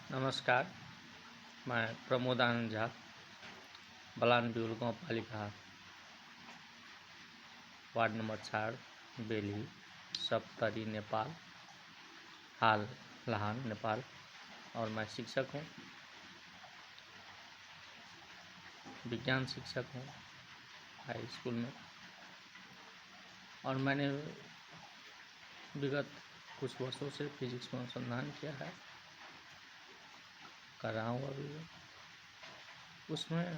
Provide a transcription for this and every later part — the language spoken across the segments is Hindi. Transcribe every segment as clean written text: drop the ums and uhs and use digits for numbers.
नमस्कार। मैं प्रमोदानंद झा, बलान बिउल गाँव पालिका वार्ड नंबर 4, बेली, सप्तरी, नेपाल, हाल लहान, नेपाल। और मैं शिक्षक हूँ, विज्ञान शिक्षक हूँ हाई स्कूल में। और मैंने विगत कुछ वर्षों से फिजिक्स में अनुसंधान किया है, कर रहा हूँ अभी। उसमें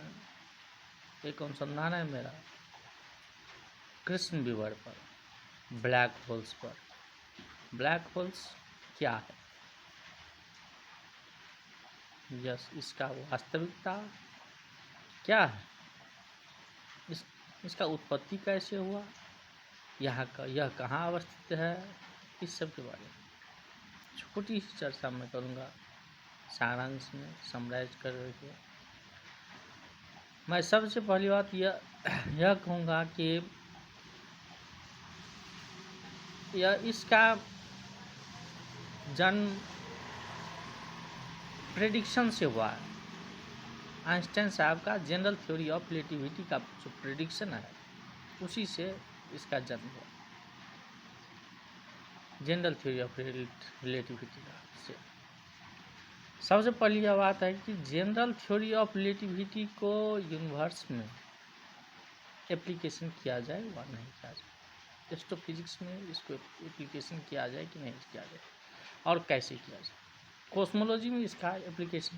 एक अनुसंधान है मेरा कृष्ण विवर पर, ब्लैक होल्स पर। ब्लैक होल्स क्या है, इसका वास्तविकता क्या है, इसका उत्पत्ति कैसे हुआ, यह कहाँ अवस्थित है, इस सब के बारे में छोटी सी चर्चा मैं करूँगा, सारांश में समराइज करके। मैं सबसे पहली बात यह कहूँगा कि इसका जन्म प्रेडिक्शन से हुआ है। आइंस्टाइन साहब का जनरल थ्योरी ऑफ रिलेटिविटी का जो प्रेडिक्शन है, उसी से इसका जन्म हुआ। जनरल थ्योरी ऑफ रिलेटिविटी का से सबसे पहली यह बात है कि जनरल थ्योरी ऑफ रिलेटिविटी को यूनिवर्स में एप्लीकेशन किया जाए व नहीं किया जाए, एस्ट्रोफिजिक्स में इसको एप्लीकेशन किया जाए कि नहीं किया जाए, और कैसे किया जाए। कॉस्मोलॉजी में इसका एप्लीकेशन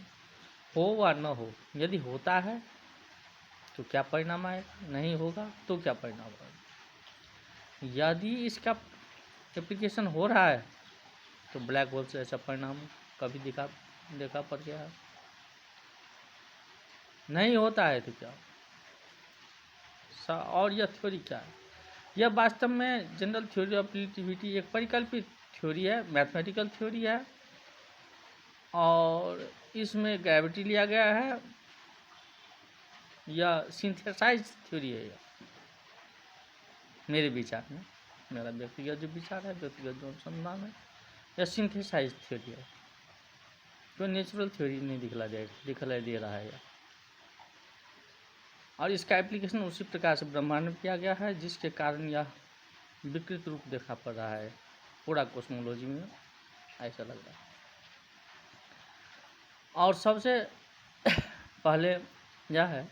हो व न हो, यदि होता है तो क्या परिणाम आएगा, नहीं होगा तो क्या परिणाम आएगा। यदि इसका एप्लीकेशन हो रहा है तो ब्लैक होल से ऐसा परिणाम कभी देखा पड़ गया है, नहीं होता है तो क्या। और यह थ्योरी क्या है, यह वास्तव में जनरल थ्योरी ऑफ रिलेटिविटी एक परिकल्पित थ्योरी है, मैथमेटिकल थ्योरी है, और इसमें ग्रेविटी लिया गया है। यह सिंथेसाइज थ्योरी है, मेरे विचार में, मेरा व्यक्तिगत जो विचार है, व्यक्तिगत जो अनुसंधान है, यह सिंथेसाइज थ्योरी है, जो नेचुरल थ्योरी नहीं दिखलाई दे रहा है। और इसका एप्लीकेशन उसी प्रकार से ब्रह्मांड में किया गया है, जिसके कारण यह विकृत रूप देखा पड़ रहा है पूरा कॉस्मोलॉजी में, ऐसा लग रहा है। और सबसे पहले यह है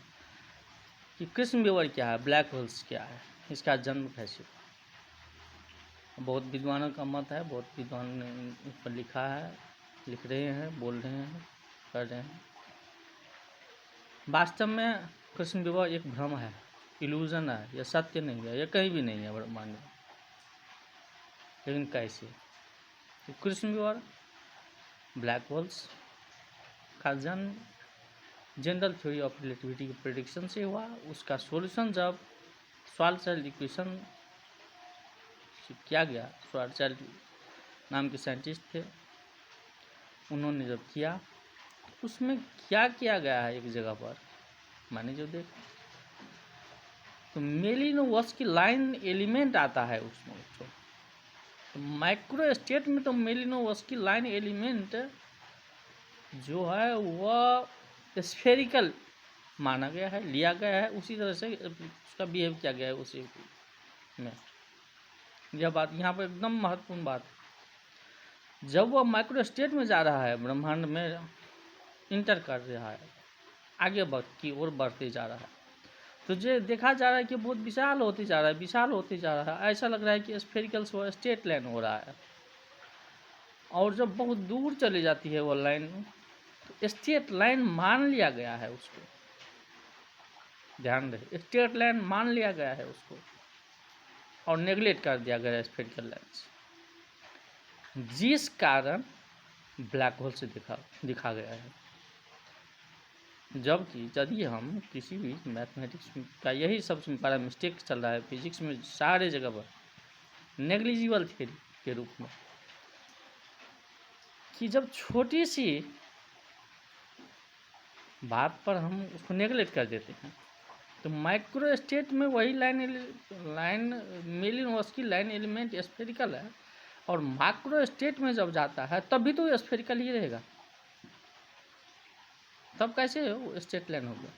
कि कृष्ण विवर क्या है, ब्लैक होल्स क्या है, इसका जन्म कैसे हुआ। बहुत विद्वानों का मत है, बहुत विद्वान ने इस पर लिखा है, लिख रहे हैं, बोल रहे हैं, कर रहे हैं। वास्तव में कृष्ण विवर एक भ्रम है, इल्यूजन है, यह सत्य नहीं है, यह कहीं भी नहीं है ब्रह्मांड में। लेकिन कैसे, तो कृष्ण विवर ब्लैक होल्स का जन्म जनरल थ्योरी ऑफ रिलेटिविटी के प्रेडिक्शन से हुआ। उसका सॉल्यूशन जब श्वार्ज़चिल्ड इक्वेशन किया गया, श्वार्ज़चिल्ड नाम के साइंटिस्ट थे, उन्होंने जब किया तो उसमें क्या किया गया है, एक जगह पर मैंने जो देखा तो मेलिनोवस्की लाइन एलिमेंट आता है उसमें। तो माइक्रो स्टेट में तो मेलिनोवस्की लाइन एलिमेंट जो है वह स्फेरिकल माना गया है, लिया गया है, उसी तरह से उसका बिहेव किया गया है उसी में। यह बात यहाँ पर एकदम महत्वपूर्ण बात है। जब वह माइक्रो स्टेट में जा रहा है, ब्रह्मांड में इंटर कर रहा है, आगे की ओर बढ़ते जा रहा है, तो जो देखा जा रहा है कि बहुत विशाल होते जा रहा है, विशाल होते जा रहा है, ऐसा लग रहा है कि स्फेरिकल से स्ट्रेट लाइन हो रहा है। और जब बहुत दूर चली जाती है वो लाइन, तो स्ट्रेट लाइन मान लिया गया है उसको, ध्यान रहे, स्ट्रेट लाइन मान लिया गया है उसको और नेगलेक्ट कर दिया गया है स्फेरिकल लाइन से, जिस कारण ब्लैक होल से दिखा गया है। जबकि यदि हम किसी भी मैथमेटिक्स का यही सबसे बड़ा मिस्टेक चल रहा है फिजिक्स में, सारे जगह पर नेग्लिजिबल थ्योरी के रूप में, कि जब छोटी सी बात पर हम उसको नेगलेक्ट कर देते हैं, तो माइक्रो स्टेट में वही लाइन मेलिनोवस्की लाइन एलिमेंट स्फेरिकल है, और मैक्रो स्टेट में जब जाता है तब भी तो स्फेरिकल ही रहेगा। तब कैसे वो स्ट्रेट लाइन हो गया,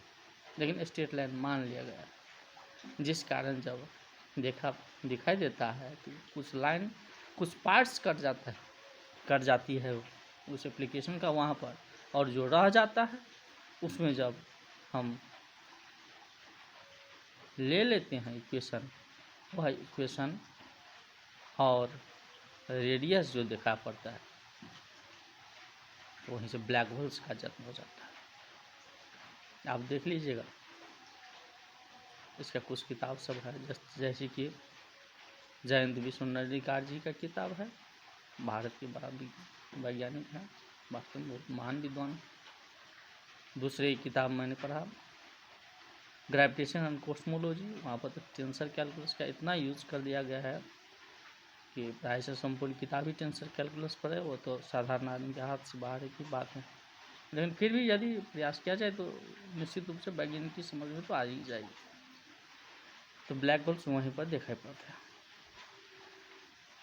लेकिन स्ट्रेट लाइन मान लिया गया, जिस कारण जब दिखाई देता है कि कुछ लाइन कुछ पार्ट्स कट जाती है उस एप्लीकेशन का वहाँ पर, और जो रह जाता है उसमें जब हम ले लेते हैं इक्वेशन, वह इक्वेशन और रेडियस जो दिखा पड़ता है, तो वहीं से ब्लैक होल्स का जन्म हो जाता है। आप देख लीजिएगा, इसका कुछ किताब सब है, जैसे कि जयंत विश्वनाथ जी का किताब है, भारत के बड़ा वैज्ञानिक हैं, वास्तव में बहुत महान विद्वान। दूसरी किताब मैंने पढ़ा ग्रेविटेशन एंड कॉस्मोलॉजी, वहाँ पर तो टेंसर कैलकुलस का इतना यूज कर दिया गया है कि प्राय से संपूर्ण किताब ही टेंसर कैलकुलस पर है। वो तो साधारण आदमी के हाथ से बाहर की बात है, लेकिन फिर भी यदि प्रयास किया जाए तो निश्चित रूप से वैज्ञानिक की समझ में तो आ ही जाएगी। तो ब्लैक होल्स वहीं पर दिखाई पड़ते हैं,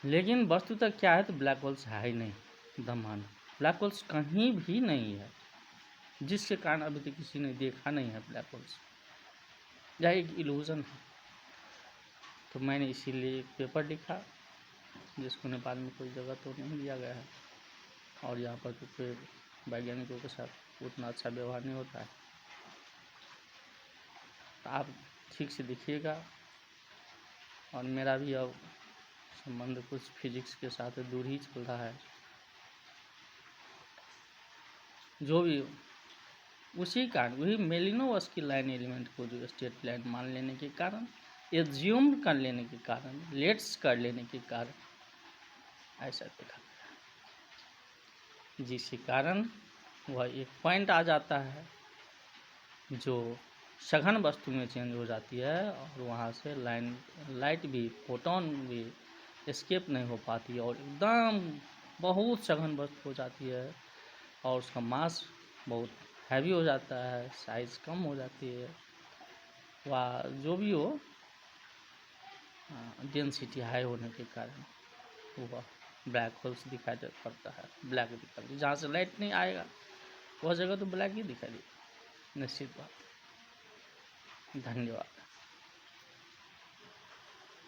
लेकिन वस्तुतः क्या है, तो ब्लैक होल्स है ही नहीं, ब्रह्मांड ब्लैक होल्स कहीं भी नहीं है, जिसके कारण अभी तक किसी ने देखा नहीं है ब्लैक होल्स, यह एक इल्यूजन है। तो मैंने इसीलिए एक पेपर लिखा, जिसको नेपाल में कोई जगह तो नहीं दिया गया है, और यहाँ पर कोई वैज्ञानिकों के साथ उतना अच्छा व्यवहार नहीं होता है। तो आप ठीक से देखिएगा, और मेरा भी अब संबंध कुछ फिजिक्स के साथ दूर ही चल रहा है, जो भी उसी कारण वही मेलिनोवस की लाइन एलिमेंट को जो स्ट्रेट लाइन मान लेने के कारण, एज्यूम कर लेने के कारण, लेट्स कर लेने के कारण ऐसा देखा गया, जिसके कारण वह एक पॉइंट आ जाता है जो सघन वस्तु में चेंज हो जाती है, और वहाँ से लाइट भी, फोटोन भी एस्केप नहीं हो पाती, और एकदम बहुत सघन वस्तु हो जाती है, और उसका मास बहुत हैवी हो जाता है, साइज कम हो जाती है, वह जो भी हो डेंसिटी हाई होने के कारण वह ब्लैक होल्स दिखाई पड़ता है, ब्लैक दिखाई देता है। जहाँ से लाइट नहीं आएगा वह जगह तो ब्लैक ही दिखाई देगा, निश्चित बात। धन्यवाद।